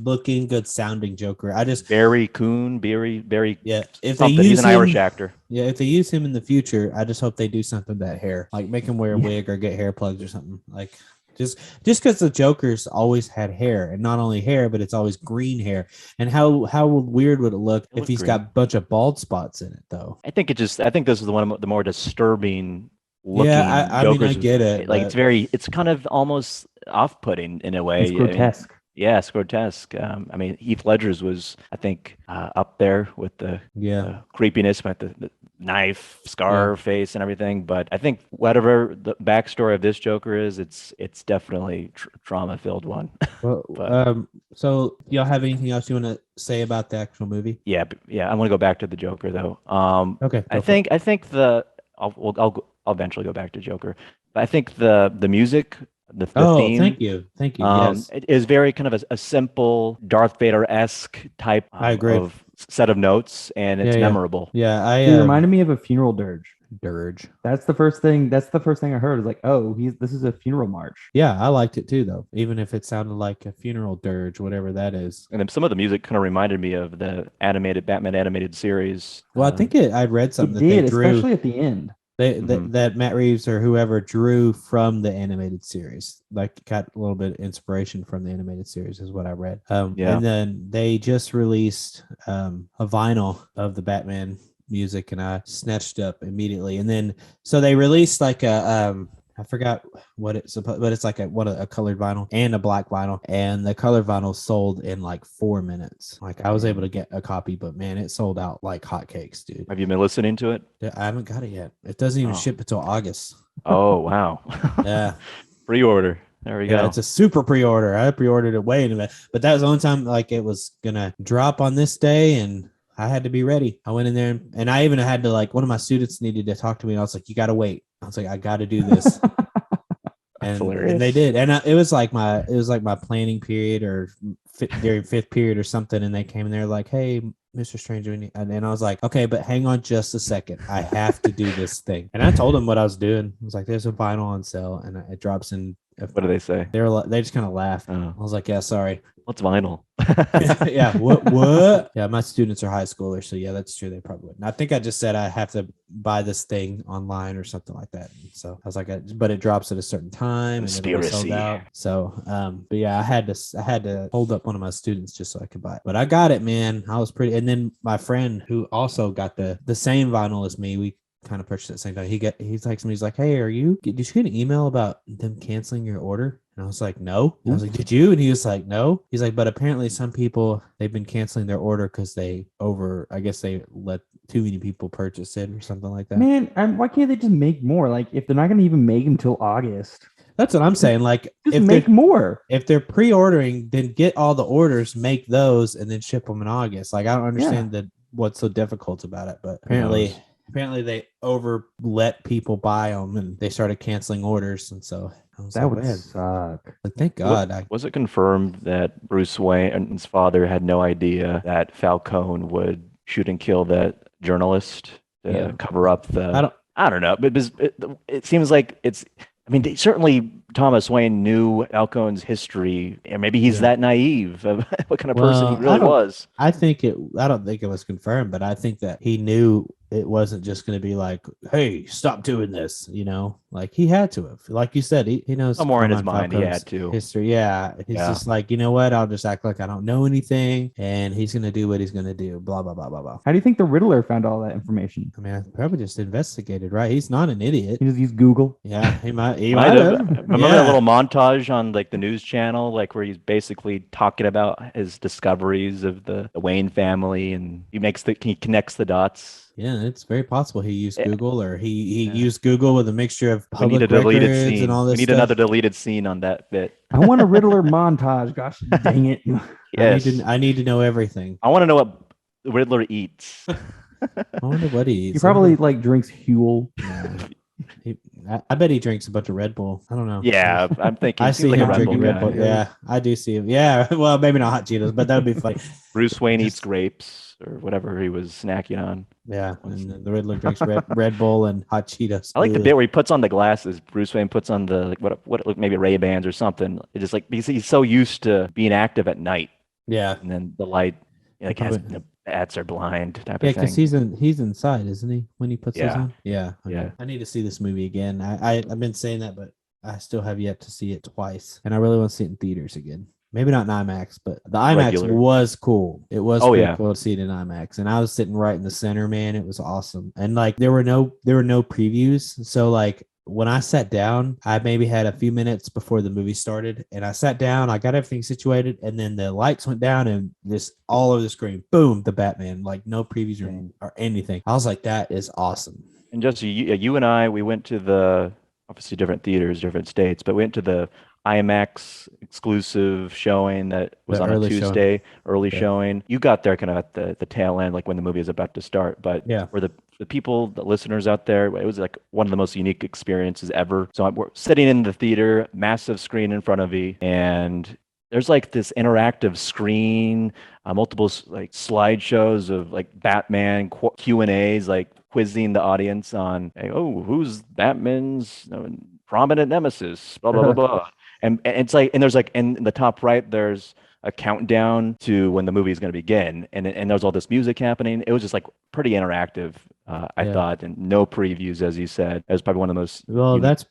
looking, good sounding Joker. I just Barry Coon, Barry yeah, if they something. He's use an Irish him, actor. yeah, if they use him in the future, I just hope they do something with that hair, like make him wear a wig or get hair plugs or something. Like just because the Joker's always had hair, and not only hair, but it's always green hair. And how weird would it look It if looked he's got green. a bunch of bald spots in it though? I think this is one of the more disturbing Yeah, looking I mean I Jokers. get it, Like but it's kind of almost off-putting in a It's way. I mean, grotesque. yeah, it's grotesque. I mean, Heath Ledger's was, I think, up there with yeah, the creepiness, about the knife, yeah. scar face, and everything. But I think whatever the backstory of this Joker is, it's definitely trauma-filled one. Well, But so y'all have anything else you want to say about the actual movie? yeah, I want to go back to the Joker though. Okay, go for it. I think I'll eventually go back to Joker, but I think the music, the Oh, theme, thank you. Yes, it is very kind of a simple Darth Vader-esque type I agree. of set of notes, and Yeah, it's yeah, memorable. yeah. He reminded me of a funeral dirge. Dirge. That's the first thing. That's the first thing I heard. Is like, oh, this is a funeral march. Yeah, I liked it too, though. Even if it sounded like a funeral dirge, whatever that is. And then some of the music kind of reminded me of the animated Batman animated series. Well, I think I'd read something It that they did, drew. especially at the end. Mhm. That Matt Reeves or whoever drew from the animated series, like got a little bit of inspiration from the animated series, is what I read. Yeah. And then they just released a vinyl of the Batman music, and I snatched up immediately. And then so they released like a I forgot what it's supposed, but it's like a colored vinyl and a black vinyl, and the colored vinyl sold in like 4 minutes. Like I was able to get a copy, but man, it sold out like hotcakes, dude. Have you been listening to it? Yeah, I haven't got it yet. It doesn't even Oh. ship until August. Oh, wow. Yeah. Pre-order. There we Yeah, go. it's a super pre-order. I pre-ordered it way in advance, but that was the only time like it was gonna drop on this day, and I had to be ready. I went in there, and I even had to, like, one of my students needed to talk to me, and I was like, "You got to wait." I was like, "I got to do this," That's and hilarious. they did, and it was like my planning period or during fifth period or something, and they came in there like, "Hey, Mr. Stranger," and I was like, "Okay, but hang on just a second. I have to do this thing." And I told them what I was doing. I was like, "There's a vinyl on sale, and it drops in." What do they say? They just kind of laughed. Oh. I was like, "Yeah, sorry." What's vinyl? Yeah, what? Yeah, my students are high schoolers, so yeah, that's true. They probably wouldn't. I think I just said I have to buy this thing online or something like that. And so I was like, but it drops at a certain time, and it'll be sold Conspiracy. out. So, but yeah, I had to hold up one of my students just so I could buy it. But I got it, man. I was pretty. And then my friend who also got the same vinyl as me, we kind of purchased at the same time. He texted me. He's like, "Hey, did you get an email about them canceling your order?" And I was like, "No." I was like, "Did you?" And he was like, "No." He's like, "But apparently some people, they've been canceling their order because I guess they let too many people purchase it or something like that." Man, why can't they just make more? Like, if they're not going to even make until August, That's what I'm saying. Like, just make more. If they're pre-ordering, then get all the orders, make those, and then ship them in August. Like, I don't understand what's so difficult about it, but apparently they let people buy them, and they started canceling orders, and so I was That like, would man, suck. like, thank God. Was it confirmed that Bruce Wayne and his father had no idea that Falcone would shoot and kill that journalist to cover up the? I don't know, but it seems like it's. I mean, certainly Thomas Wayne knew Falcone's history, and maybe he's that naive of what kind of person he really was. I don't think it was confirmed, but I think that he knew it wasn't just going to be like, "Hey, stop doing this," Like he had to have. Like you said, he knows Somewhere in his Carmine mind, he Falcone's had to. history. Yeah. He's Yeah. just like, you know what? I'll just act like I don't know anything, and he's gonna do what he's gonna do. Blah blah blah blah blah. How do you think the Riddler found all that information? I mean, I probably just investigated, right? He's not an idiot. He just used Google. Yeah, he might. He Might might have. have. Remember Yeah. that little montage on like the news channel, like where he's basically talking about his discoveries of the Wayne family, and he connects the dots. Yeah, it's very possible he used Yeah. Google, or he Yeah. used Google with a mixture of We need a public deleted records scene. and all We this need stuff. another deleted scene on that bit. I want a Riddler montage. Gosh dang it. Yes. I need to know everything. I want to know what the Riddler eats. I wonder what he eats. He probably like drinks Huel. Yeah. I bet he drinks a bunch of Red Bull. I don't know. Yeah, I'm thinking. I he see seems like a him Red Bull drinking Red guy. Bull. Yeah, I do see him. Yeah, well, maybe not hot Cheetos, but that would be funny. Bruce Wayne eats Just- grapes or whatever he was snacking on. Yeah, and then the Riddler drinks Red Bull and hot Cheetos. I like the Ugh. bit where he puts on the glasses. Bruce Wayne puts on the like what look maybe Ray-Bans or something. It's just like because he's so used to being active at night, Yeah, and then the light like has Probably- the bats are blind type yeah, of thing. because he's inside, isn't he? When he puts those Yeah. on. Yeah, okay. Yeah. I need to see this movie again. I've been saying that, but I still have yet to see it twice, and I really want to see it in theaters again. Maybe not in IMAX, but the IMAX Regular. was cool. It was Oh, pretty yeah. cool to see it in IMAX, and I was sitting right in the center. Man, it was awesome. And like there were no previews, so like when I sat down, I maybe had a few minutes before the movie started, and I sat down, I got everything situated, and then the lights went down, and this all over the screen, boom, the Batman, like no previews or anything. I was like, that is awesome. And just you and I, we went to the obviously different theaters, different states, but we went to the IMAX exclusive showing that was The on a early showing. Tuesday, early Yeah. showing. You got there kind of at the tail end, like when the movie is about to start. But Yeah. for the people, the listeners out there, it was like one of the most unique experiences ever. So we're sitting in the theater, massive screen in front of you, and there's like this interactive screen, multiple like slideshows of like Batman Q&As, like quizzing the audience on, hey, oh, who's Batman's prominent nemesis, blah, blah, blah, blah. And it's like, and there's like, in the top right, there's a countdown to when the movie is going to begin. And there's all this music happening. It was just like pretty interactive, I Yeah. thought, and no previews, as you said. It was probably one of the most Well, unique that's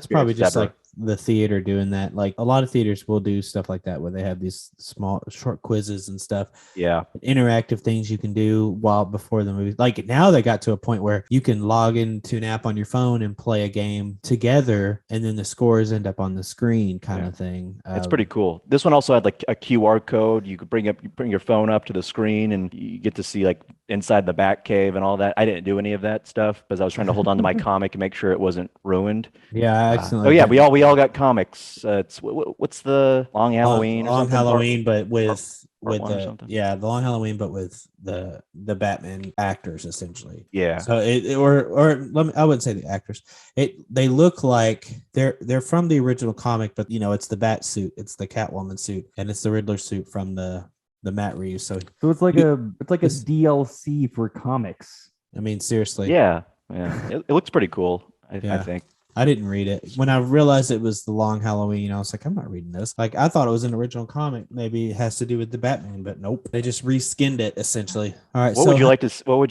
probably experiences just ever. like the theater doing that. Like a lot of theaters will do stuff like that where they have these small short quizzes and stuff, Yeah. interactive things you can do while before the movie. Like now they got to a point where you can log into an app on your phone and play a game together, and then the scores end up on the screen, kind Yeah. of thing. It's pretty cool. This one also had like a QR code. You could bring your phone up to the screen and you get to see like inside the Batcave and all that. I didn't do any of that stuff because I was trying to hold on to my comic and make sure it wasn't ruined. Yeah, I Oh accidentally. yeah, we all got comics. It's what's the Long Halloween? or Long something? Halloween, but with part one or the something. the Long Halloween, but with the Batman actors essentially. Yeah. So or let me, I wouldn't say the actors. They look like they're from the original comic, but you know it's the Bat suit, it's the Catwoman suit, and it's the Riddler suit from the Matt Reeves. So So it's like You- a this- DLC for comics. I mean, seriously, Yeah. It looks pretty cool. I Yeah. think. I didn't read it. When I realized it was the Long Halloween, I was like, I'm not reading this. Like I thought it was an original comic. Maybe it has to do with the Batman, but nope. They just reskinned it essentially. All right. What would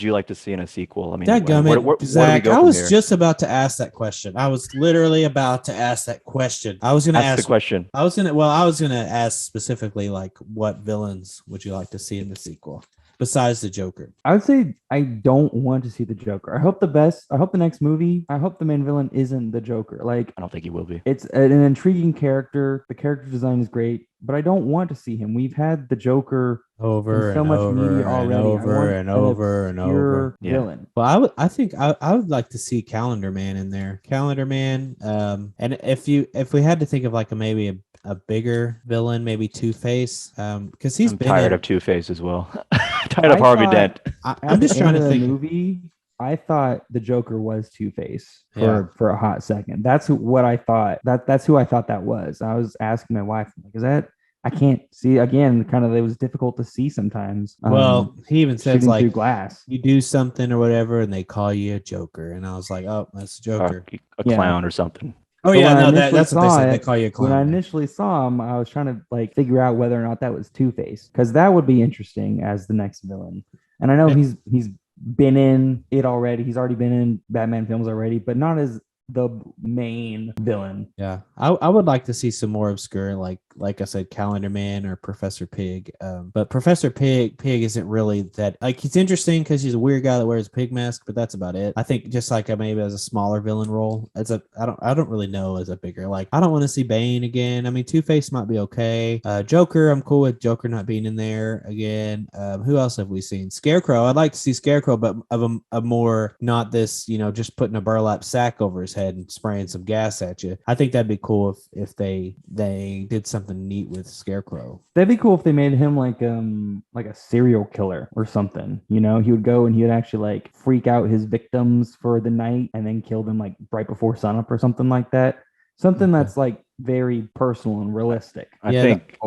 you like to see in a sequel? I mean, Dadgummit, where do we Zach, go I from was here? just about to ask that question. I was literally about to ask that question. I was going to Ask the ask. question. I was going to ask specifically, like, what villains would you like to see in the sequel besides the Joker? I would say I don't want to see the Joker. I hope the next movie, I hope the main villain isn't the Joker. Like I don't think he will be. it's an intriguing character. The character design is great, but I don't want to see him. We've had the Joker Over in so and much over media and already. I over want and an over and over. obscure Yeah. villain. Well, I think I would like to see Calendar Man in there. Calendar Man. And if we had to think of like maybe a bigger villain, maybe Two-Face, because he's I'm been tired in- of Two-Face as well. Tired of I Harvey thought- Dent. I'm just trying to the think. movie. I thought the Joker was Two-Face Yeah. for a hot second. That's what I thought. That's who I thought that was. I was asking my wife, like, is that? I can't see again. Kind of, it was difficult to see sometimes. Well, he even says shooting like through glass. you do something or whatever, and they call you a Joker, and I was like, oh, that's a Or Joker. a Yeah. clown or something. Oh So yeah, when I no, initially that's what they saw said. They it, call you a clown. When I man. initially saw him, I was trying to like figure out whether or not that was Two-Face, because that would be interesting as the next villain. And I know Yeah. he's been in it already. He's already been in Batman films already, but not as the main villain. Yeah, I would like to see some more obscure, like I said, Calendar Man or Professor Pig. But Professor Pig isn't really that, like, he's interesting because he's a weird guy that wears a pig mask, but that's about it. I think just like maybe as a smaller villain role, I don't really know as a bigger, like, I don't want to see Bane again. I mean, Two-Face might be okay. Joker, I'm cool with Joker not being in there again. Who else have we seen? Scarecrow. I'd like to see Scarecrow, but of a more, not this, just putting a burlap sack over his head and spraying some gas at you. I think that'd be cool if they did something neat with Scarecrow. That'd be cool if they made him like a serial killer or something. You know, he would go and he would actually like freak out his victims for the night and then kill them like right before sunup or something like that. Something Okay. that's like very personal and realistic. I think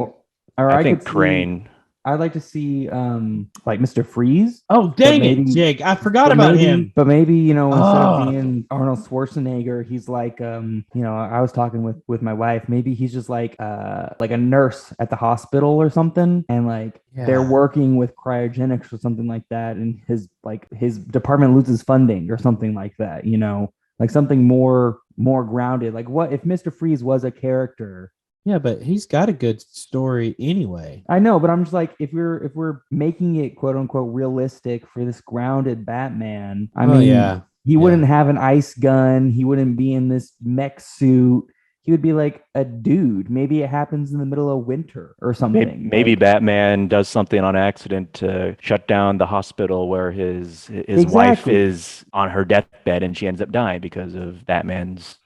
I think could see, Crane. I'd like to see like Mr. Freeze. Oh, dang it, maybe- Jake. I forgot about him. But maybe, you know, instead Oh. of being Arnold Schwarzenegger, he's like you know, I was talking with my wife, maybe he's just like a nurse at the hospital or something, and like they're Yeah. working with cryogenics or something like that, and his department loses funding or something like that, you know, like something more grounded. Like, what if Mr. Freeze was a character? Yeah, but he's got a good story anyway. I know, but I'm just like, if we're making it quote unquote realistic for this grounded Batman, I mean, yeah. he wouldn't have an ice gun, he wouldn't be in this mech suit. He would be like a dude. Maybe it happens in the middle of winter or something. Maybe like, Batman does something on accident to shut down the hospital where his wife Exactly. is on her deathbed and she ends up dying because of Batman's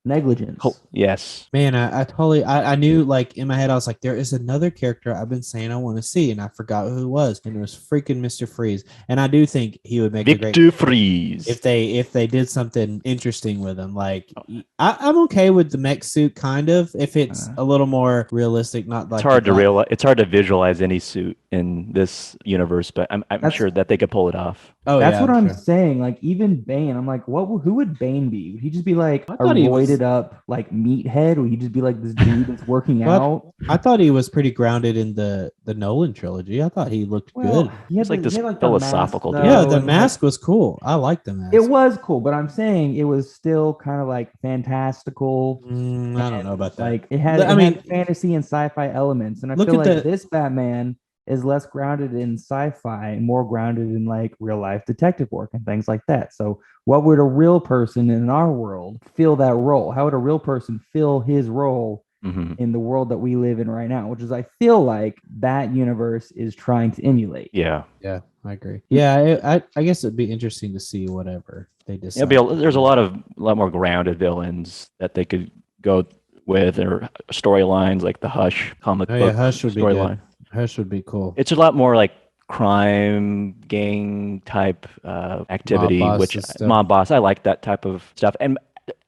negligence. yes. Man, I knew, like, in my head, I was like, there is another character I've been saying I want to see, and I forgot who it was, and it was freaking Mr. Freeze. And I do think he would make a great Victor Freeze. if they did something interesting with him. Like, I'm okay with the mech suit, kind of, if it's a little more realistic. Not like It's hard to visualize any suit in this universe, but I'm sure that they could pull it off. Oh, That's yeah, what I'm I'm sure. saying. Like, even Bane, I'm like, who would Bane be? Would he just be like I a thought he was- roided up like meathead? Would he just be like this dude that's working But out? I thought he was pretty grounded in the Nolan trilogy. I thought he looked good. He had It's like the- this he had, the philosophical mask, dude. Yeah, though, the and, mask was cool. I liked the mask. it was cool, but I'm saying it was still kind of like fantastical. I don't know about that. Like, it had, I mean, fantasy and sci-fi elements, and I look feel at like the- this Batman is less grounded in sci-fi, more grounded in like real life detective work and things like that. So, what would a real person in our world fill that role? How would a real person fill his role in the world that we live in right now? Which is, I feel like that universe is trying to emulate. Yeah. Yeah, I agree. Yeah, I guess it'd be interesting to see whatever they decide. There's a lot more grounded villains that they could go with, or storylines like the Hush comic book Hush would be storyline. good. Hush would be cool. It's a lot more like crime gang type activity, Mob boss which and stuff. mob boss. I like that type of stuff, and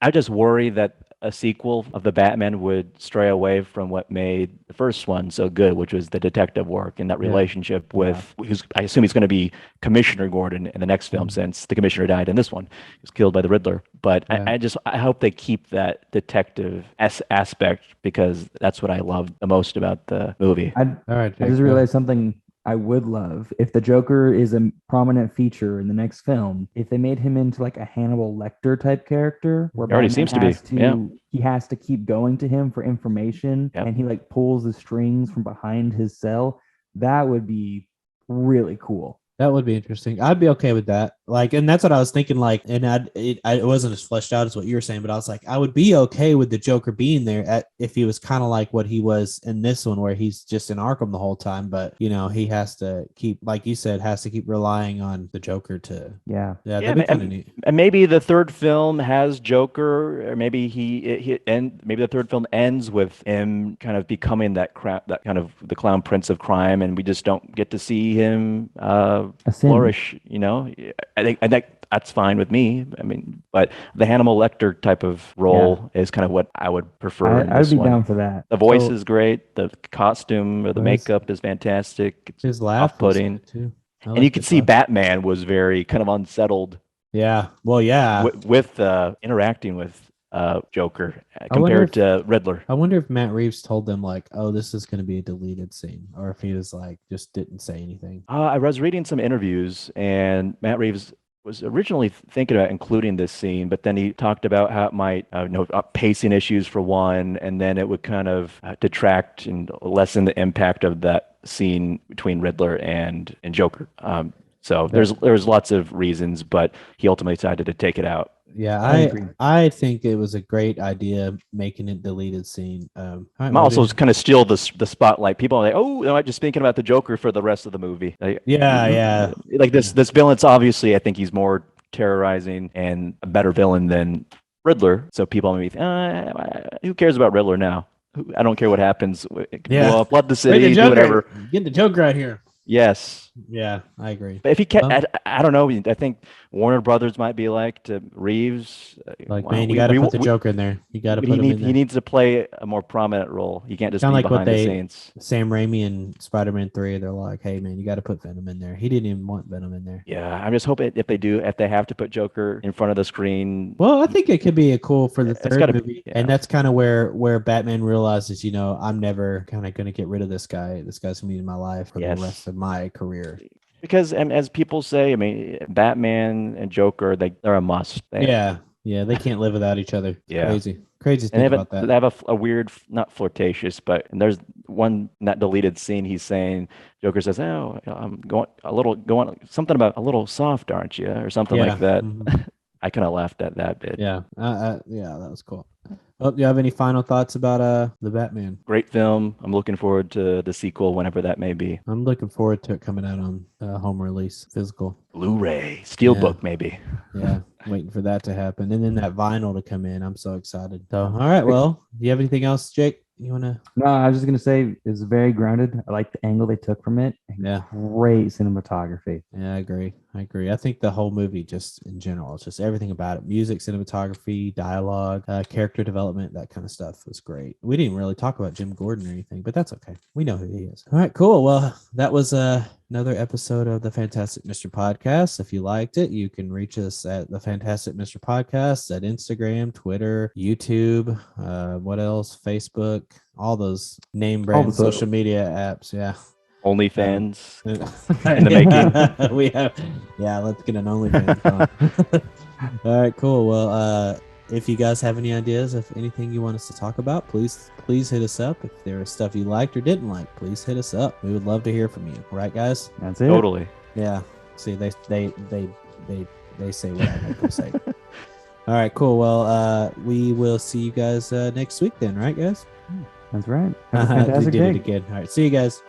I just worry that a sequel of the Batman would stray away from what made the first one so good, which was the detective work and that relationship with who's, I assume he's going to be Commissioner Gordon in the next film, since the commissioner died in this one. He was killed by the Riddler. But I hope they keep that detective aspect, because that's what I love the most about the movie. All right, I Jake, just go. realized something I would love if the Joker is a prominent feature in the next film. If they made him into like a Hannibal Lecter type character, where He already Batman seems to be, has yeah. he has to keep going to him for information, Yeah. and he like pulls the strings from behind his cell. That would be really cool. That would be interesting. I'd be okay with that. Like, and that's what I was thinking. Like, and it wasn't as fleshed out as what you were saying, but I was like, I would be okay with the Joker being there if he was kind of like what he was in this one, where he's just in Arkham the whole time. But you know, he has to keep, like you said, has to keep relying on the Joker to. Yeah. That'd be kind of neat. And maybe the third film has Joker, or maybe maybe the third film ends with him kind of becoming that kind of the clown prince of crime, and we just don't get to see him flourish. You know, I think that's fine with me. I mean, but the Hannibal Lecter type of role is kind of what I would prefer. I would be down for that. The voice is great. The costume or the Voice. makeup is fantastic. It's His laugh was off-putting. good, too. And you could see Batman was very kind of unsettled. Yeah. Well, yeah. With interacting with Joker I wonder compared to Riddler. I wonder if Matt Reeves told them, like, oh, this is going to be a deleted scene, or if he was like, just didn't say anything. I was reading some interviews, and Matt Reeves was originally thinking about including this scene, but then he talked about how it might, pacing issues for one, and then it would kind of detract and lessen the impact of that scene between Riddler and Joker. So there's lots of reasons, but he ultimately decided to take it out. Yeah, I agree. I think it was a great idea making it deleted scene. All right, I'm well, also dude. kind of steal the spotlight. People are like, oh, am I just thinking about the Joker for the rest of the movie? Yeah. Like this villain's obviously, I think he's more terrorizing and a better villain than Riddler. So people may be, who cares about Riddler now? I don't care what happens. Yeah. Flood the Wait, the city, do Joker. whatever. Get the Joker out here. Yes. Yeah, I agree. But if he can't, I don't know. I think Warner Brothers might be like to Reeves. Like, man, you got to put the Joker in there. You got to put him in there. He needs to play a more prominent role. He can't just Kind be of like what behind the scenes. Sam Raimi and Spider-Man 3, they're like, hey, man, you got to put Venom in there. He didn't even want Venom in there. Yeah, I'm just hoping if they have to put Joker in front of the screen. Well, I think it could be a cool for the third movie. Yeah. And that's kind of where Batman realizes, I'm never kind of going to get rid of this guy. This guy's going to be in my life for the rest of my career. Because as people say, I mean, Batman and Joker, they're a must. They can't live without each other. Yeah. Crazy thing about that. They have a weird, not flirtatious, but there's one in that deleted scene. He's saying, Joker says, "Oh, I'm going something about a little soft, aren't you?" Or something like that. Mm-hmm. I kind of laughed at that bit. Yeah, that was cool. Oh, do you have any final thoughts about the Batman? Great film. I'm looking forward to the sequel whenever that may be. I'm looking forward to it coming out on home release, physical. Blu-ray, Steelbook maybe. Yeah, waiting for that to happen. And then that vinyl to come in. I'm so excited. So, all right, well, do you have anything else, Jake? You want to? No, I was just going to say it's very grounded. I like the angle they took from it. Yeah. Great cinematography. Yeah, I agree. I think the whole movie, just in general, it's just everything about it. Music, cinematography, dialogue, character development, that kind of stuff was great. We didn't really talk about Jim Gordon or anything, but that's okay. We know who he is. All right, cool. Well, that was another episode of the Fantastic Mr. Podcast. If you liked it, you can reach us at the Fantastic Mr. Podcast at Instagram, Twitter, YouTube, what else? Facebook, all those name brand social media apps. Yeah. OnlyFans in the making. We have, let's get an OnlyFans. All right, cool. Well, if you guys have any ideas of anything you want us to talk about, please hit us up. If there was stuff you liked or didn't like, please hit us up. We would love to hear from you. Right, guys? That's it. Totally. Yeah. See, they say what I make them say. All right, cool. Well, we will see you guys next week then, right, guys? That's right. Have a fantastic day. Did it again. All right, see you guys.